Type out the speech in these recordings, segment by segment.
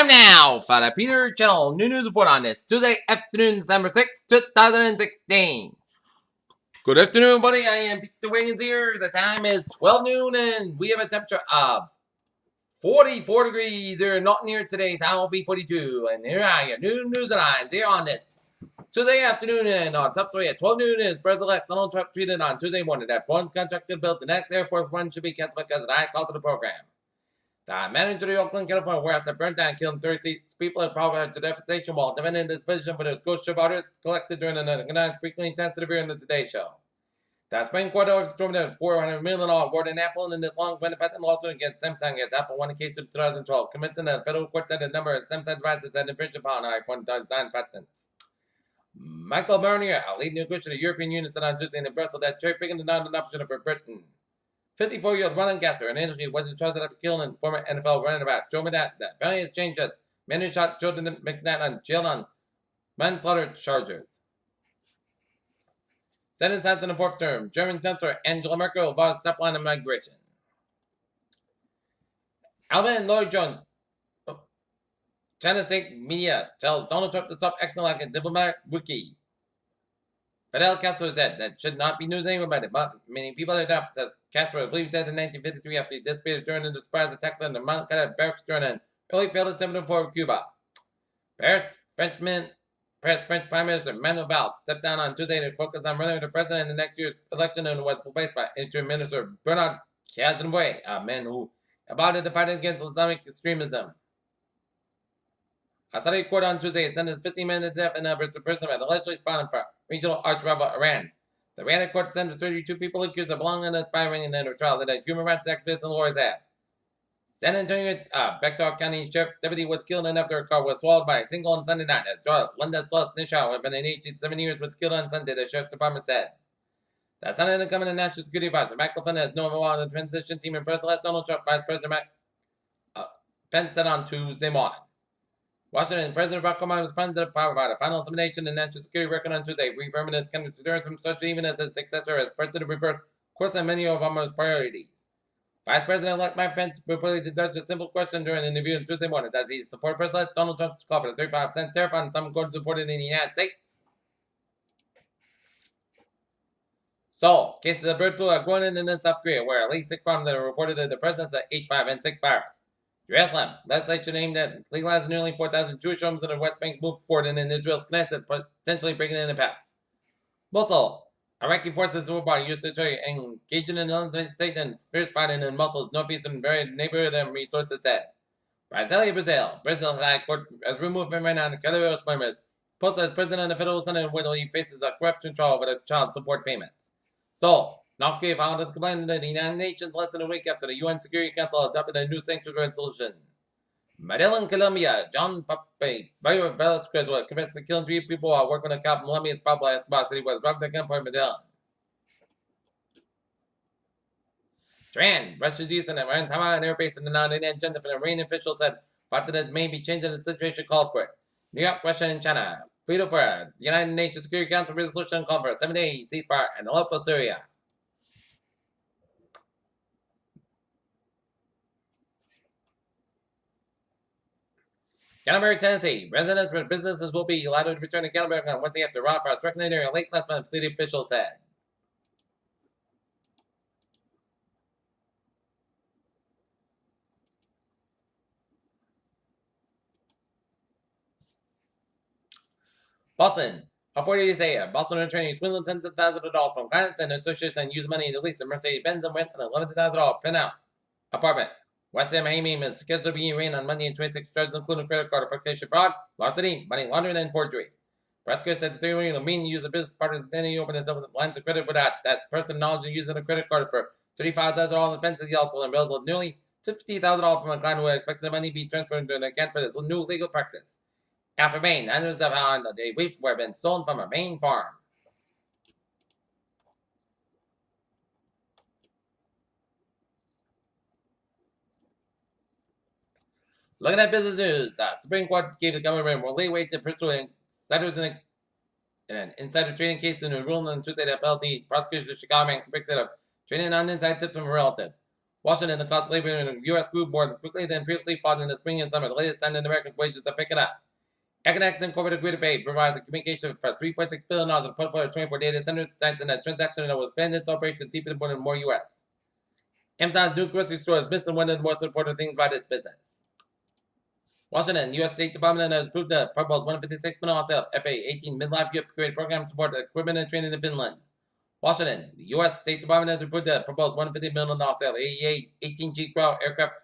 Time now for the Peter Channel New News Report on this Tuesday afternoon, December 6, 2016. Good afternoon, everybody. I am Peter Wiggins here. The time is 12 noon, and we have a temperature of 44 degrees here. Not near today's high will be 42. And here are your new news lines here on this Tuesday afternoon, and our top story at 12 noon is President-elect Donald Trump tweeted on Tuesday morning that Boeing's contract to build the next Air Force One should be canceled because of the high cost of the program. The manager of the Oakland, California warehouse that burned down, killing 36 people at property to devastation while defending his position for those ghost ship orders collected during an organized, frequently intense interview in the Today Show. The Supreme Court determined a $400 million award in Apple in this long independent lawsuit against Samsung against Apple won a case in 2012, convincing the federal court that a number of Samsung devices had infringed upon iPhone design patents. Michael Barnier, a leading negotiator of the European Union, said on Tuesday in Brussels that cherry-picking is not an option for Britain. 54-year-old Ron Gasser, an industry wasn't charged after killing former NFL running back Joe Madden. That various changes. Men who shot Jordan McNabb jailed on manslaughter charges. Senate sides in the fourth term. German Chancellor Angela Merkel vows stop line of migration. Alvin Lloyd Jones, China state media tells Donald Trump to stop acting like a diplomatic rookie. Fidel Castro said that should not be news anymore, but many people adopt, says Castro was believed dead in 1953 after he disappeared during the surprise attack on the Mount Carmel barracks during an early failed attempt for Cuba. Paris French Prime Minister Manuel Valls stepped down on Tuesday to focus on running for president in the next year's election and was replaced by interim minister Bernard Cazeneuve, a man who abandoned the fight against Islamic extremism. A Saudi court on Tuesday sentenced 15 men to death in efforts to prison that allegedly spawned for regional arch rival Iran. The Riyadh court sentenced 32 people accused of belonging and aspiring in their trial that a human rights activist and lawyers have. San Antonio Bexar County Sheriff deputy was killed after a car was swallowed by a single on Sunday night. As daughter Linda Sloss Nisha, who had been aged 7 years, was killed on Sunday, the sheriff's department said. The Senate and Government National Security Advisor Michael Flynn has no involvement in the transition team and President Donald Trump, Vice President Pence said on Tuesday morning. Washington President Barack Obama responded to the power by the final examination in national security record on Tuesday, reaffirming his commitment from such even as his successor as president reversed course on many of Obama's priorities. Vice President-elect Mike Pence reportedly dodged a simple question during an interview on Tuesday morning. Does he support President Donald Trump's call for the 35% tariff on some goods imported in the United States? So, cases of bird flu are growing in South Korea, where at least 6 farms are reported of the presence of H5N6 virus. Jerusalem, legislature aimed at legalizing nearly 4,000 Jewish homes in the West Bank moved forward and in Israel's Knesset, potentially breaking in the past. Mosul, Iraqi forces were by U.S. territory engaging in Islamic State and fierce fighting in Mosul's northeastern neighborhood and resources said. Brazil High Court has removed him right now and Calderos members. Posted as president of the federal Senate when he faces a corruption trial over the child support payments. So, North Korea filed a complaint to the United Nations less than a week after the UN Security Council adopted a new sanctions resolution. Medellin, Colombia, John Pape, Velasquez was confessed to killing 3 people while working on a cop in Colombia's Pablo Escobar city was robbed at gunpoint in Medellin. Tehran, Russia's use an Iran Taiwan airbase in the non-Indian agenda for the Iranian official said, fact that it may be changing the situation calls for it. New York, Russia, and China. Freedom for the United Nations Security Council resolution called for a 7-day ceasefire in Aleppo, Syria. Gatlinburg, Tennessee. Residents with businesses will be allowed to return to Gatlinburg on Wednesday after raw frost reckoned during a late last month, city officials said. Boston. A 40-day stay. Boston attorney swindled tens of thousands of dollars from clients and associates and used money to lease a Mercedes-Benz and rent an $11,000 penthouse apartment. West Ham Hamim is scheduled to be arraigned on Monday in 26 charges, including credit card application fraud, larceny, money laundering, and forgery. Prosecutors said the 3-year-old mean used a business partner's identity to open his own lines of credit without that person knowledge of using a credit card for $35,000 expenses. He also embezzled nearly $50,000 from a client who had expected the money to be transferred to an account for this new legal practice. After Maine, others have found that the beef were been stolen from a Maine farm. Looking at business news, the Supreme Court gave the government more leeway to pursue insiders in an insider trading case in a ruling on Tuesday that upheld the prosecution of Chicago man convicted of trading on inside tips from relatives. Washington, the cost of labor in the U.S. grew more quickly than previously thought in the spring and summer. The latest sign in American wages are picking up. Economics Incorporated agreed to pay provides a communication for $3.6 billion in a portfolio of 24 data centers, science, and a transaction that will expand its operations deeper than more U.S. Amazon's new grocery store is missing one of the most important things about its business. Washington, U.S. State Department has approved the proposed $156 million sale of FA-18 midlife upgrade program support equipment and training in Finland. Washington, the U.S. State Department has approved the proposed $150 million sale of AE-18G Ground aircraft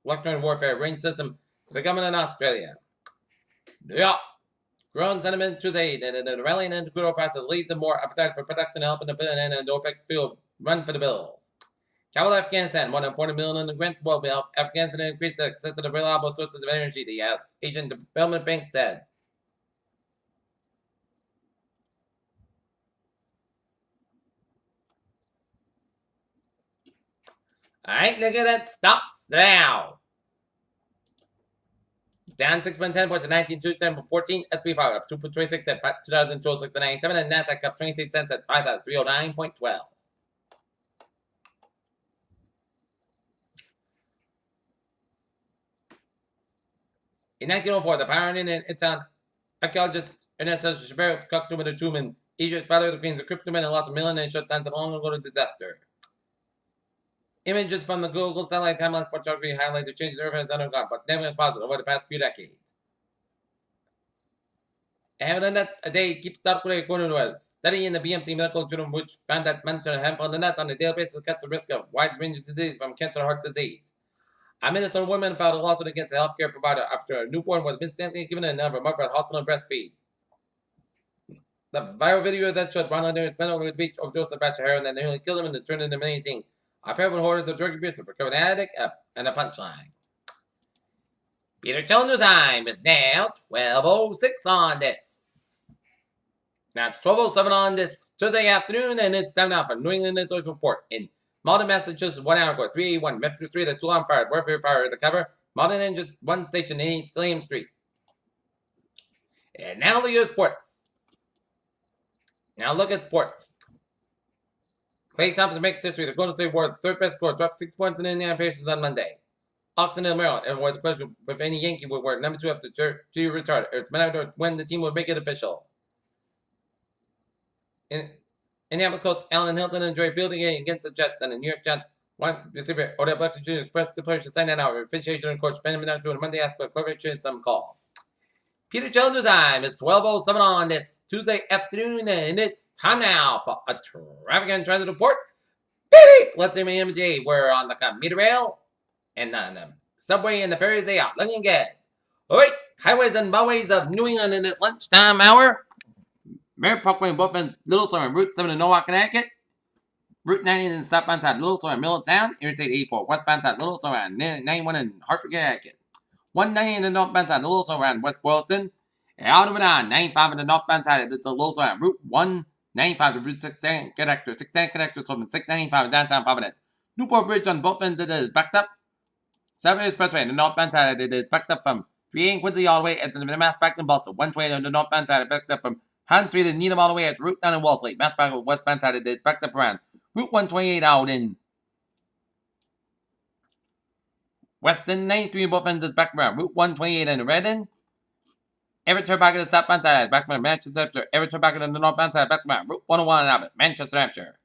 electronic warfare range system to the government in Australia. New York, growing sentiment Tuesday that the rallying into crude oil prices lead to more appetite for production, helping the Finland and the OPEC field run for the bills. Travel to Afghanistan, more than $40 million in the grants will help Afghanistan increase access to the reliable sources of energy, the Asian Development Bank said. Alright, look at that. Stocks now. Down 6.10 points at 19,210.14. SP5 up 2.26 at 2,206.97. And NASDAQ up 26 cents at 5,309.12. In 1904, the pioneer in Italian archaeologist Ernesto Shabero cooked tomb of the tomb in Egypt's Valley of the Queens, a cryptoman and lost a million and showed signs of long ago disaster. Images from the Google satellite time-lapse photography highlight the changes the Earth has undergone, but never positive over the past few decades. And the nuts a day keeps calculating according to a study in the BMC Medical Journal, which found that mentioning a handful of nuts on a daily basis cuts the risk of wide range of disease from cancer to heart disease. A Minnesota woman filed a lawsuit against a healthcare provider after a newborn was mistakenly given a number of months at hospital and breastfeed. The viral video that showed Ronald Davis spent over the beach overdose of batch of heroin that nearly killed him and turned into many things. A pair of hoarders of drug abuse, a recovered addict, and a punchline. Peter Chell News Time is now 12:06 on this. Now it's 12:07 on this Thursday afternoon, and it's time now for New England News Report. In Malden, Massachusetts, 1 hour ago, 381 Memphis Street, a two-alarm fire, warfare fire at the cover. Malden engines, one station in East William Street. And now to your sports. Now look at sports. Clay Thompson makes history. The Golden State Warriors' third best score dropped 6 points in the Indiana Pacers on Monday. Oxnard, Maryland. It was a question if any Yankee would wear number 2 after G retired. It's matter when the team would make it official. Indianapolis coach Alan Hilton enjoyed fielding against the Jets, and the New York Giants one receiver Odell Beckham Jr. expressed the players to sign that out. Officiation and coach Benjamin Arthur on Monday asked for clarification and some calls. Peter Children's time is 12:07 on this Tuesday afternoon, and it's time now for a traffic and transit report. Beep! Let's see my MJ. We're on the commuter rail, and on the subway and the ferries they are looking good. Alright, highways and byways of New England in this lunchtime hour. Merritt Parkway in both ends, Little Sorry, Route 7 in Norwalk, Connecticut. Route 90 in southbound side, Little Sorry, Middletown. Interstate 84, westbound side, Little Sorry, 91 in Hartford, Connecticut. 190 in the northbound side, Little Sorry, around West Boylston. And all the way down, 95 in the northbound side, it's a Little Sorry, Route 195 to Route 610 connector, 610 connector, so from 695 in downtown Providence. Newport Bridge on both ends, it is backed up. 7 Expressway in the northbound side, it is backed up from 3 in Quincy all the way at the Mass back in Boston. 120 on the northbound side, backed up from Hans Street in Needham all the way at Route 9 in Wellesley. Mass back on westbound side, it is backed up around Route 128 out in Weston. 93 in both ends is back around Route 128 in Redden. Every turn back in the southbound side, back from Manchester, Hampshire. Every turn back in the northbound side, back from Route 101 in Abbott, Manchester, Hampshire.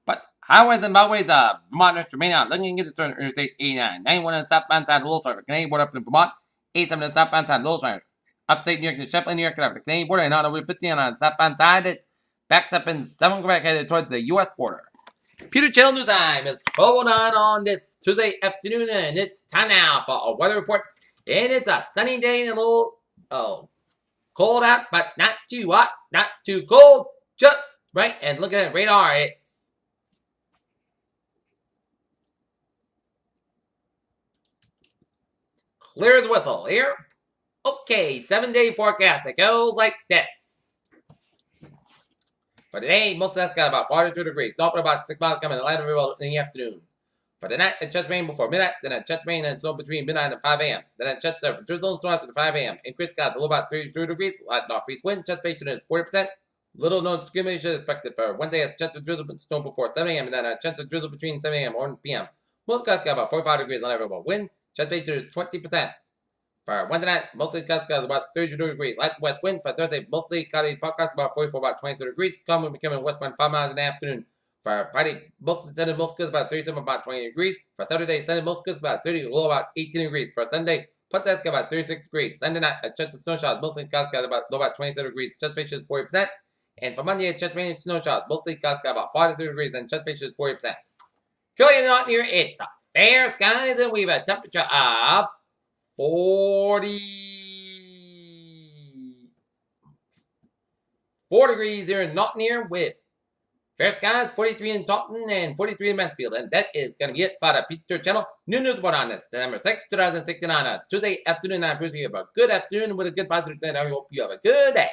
But highways and byways of Vermont, Western Maine, looking at the turn Interstate 89. 91 in the southbound side, Little Sorry, Canadian border up in Vermont. 87 in the southbound side, Little Sorry, upstate New York to Sheffield, New York, the Canadian border. And on Route 15 on the southbound side, it's backed up in Southern Quebec, headed towards the U.S. border. Peter Channel News Time is 12:09 on this Tuesday afternoon, and it's time now for a weather report. And it's a sunny day and a little cold out, but not too hot, not too cold, just right. And looking at radar, it's clear as a whistle here. Okay, 7-day forecast. It goes like this. For today, most of that's got about 42 degrees. North about 6 miles coming, a lighter river in the afternoon. For tonight, it chance rain before midnight, then it chance rain and snow between midnight and 5 a.m. Then it chance drizzle and snow after 5 a.m. Increased clouds, a little about 33 degrees, light northeast wind, chance patron is 40%. Little known discrimination expected for Wednesday, as chance of drizzle and snow before 7 a.m. and then a chance of drizzle between 7 a.m. and 1 p.m. Most clouds got about 45 degrees on every wind. Chesapeake is 20%. For Wednesday night, mostly clouds about 32 degrees. Light west wind. For Thursday, mostly cloudy, podcast about 44, about 27 degrees. Calm will becoming westbound 5 miles in the afternoon. For Friday, mostly sunny, most clouds about 37, about 20 degrees. For Saturday, sunny, most clouds about 30, low about 18 degrees. For Sunday, Putsask about 36 degrees. Sunday night, a chance of snow showers, mostly clouds about low about 27 degrees. Chesapeake is 40%. And for Monday, Chesapeake snow showers, mostly clouds about 43 degrees, and Chesapeake is 40%. Currently not near it's fair skies, and we have a temperature of 44 degrees here in Nottingham with fair skies, 43 in Taunton and 43 in Mansfield. And that is going to be it for the Peter Channel New News Report on this December 6, 2016 on a Tuesday afternoon. I appreciate you have a good afternoon with a good positive day. I hope you have a good day.